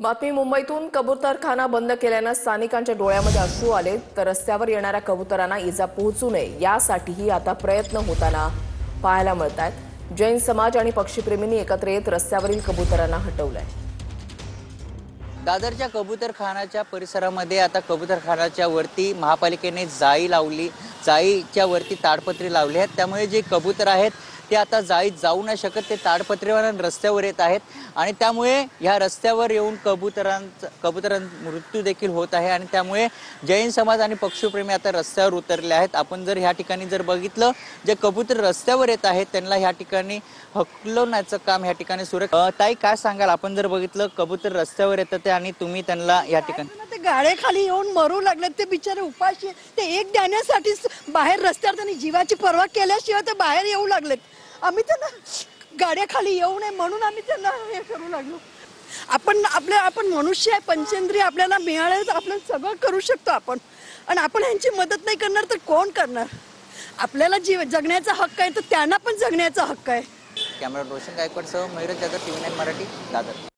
बातमी मुंबईतून कबूतरखाना बंद केल्यानं स्थानिकांच्या डोळ्यामध्ये अश्रू आले तर रस्त्यावर येणाऱ्या कबुतरांना इजा पोहोचू नये यासाठीही आता प्रयत्न होताना पाहायला मिळतात। जैन समाज आणि पक्षीप्रेमींनी एकत्र येत रस्त्यावरील कबुतरांना हटवलंय। दादरच्या कबूतरखानाच्या परिसरामध्ये आता कबूतरखानाच्या वरती महापालिकेने जाळी लावली, जाळीच्या वरती ताडपत्री लावली आहेत। त्यामुळे जे कबूतर आहेत ते आता जाळीत जाऊ नाही शकत, ते ताडपत्रीवर रस्त्यावर येत आहेत आणि त्यामुळे ह्या रस्त्यावर येऊन कबुतरांचा मृत्यू देखील होत आहे आणि त्यामुळे जैन समाज आणि पक्षीप्रेमी आता रस्त्यावर उतरले आहेत। आपण जर ह्या ठिकाणी जर बघितलं, जे कबूतर रस्त्यावर येत आहेत त्यांना ह्या ठिकाणी हकलवण्याचं काम ह्या ठिकाणी सुरू आहे। ताई, काय सांगाल, आपण जर बघितलं कबूतर रस्त्यावर येतात आणि तुम्ही त्यांना या ठिकाणी ते गाड्याखाली येऊन मरू लागले, ते बिचारे उपाशी, ते एक देण्यासाठी बाहेर रस्त्यावर त्यांनी जीवाची पर्वा केल्याशिवाय ते बाहेर येऊ लागलेत। आम्ही त्यांना गाड्याखाली येऊ नये म्हणून आम्ही त्यांना हे करू लागलो। आपण मनुष्य आहे, पंचेंद्रिय आपल्याला मिळाले तर आपण सगळं करू शकतो आपण, आणि आपण यांची मदत नाही करणार तर कोण करणार? आपल्याला जगण्याचा हक्क आहे तर त्यांना पण जगण्याचा हक्क आहे। कॅमेरा रोशन गायकवाडसह मयूर जाधव, TV9 मराठी, दादर।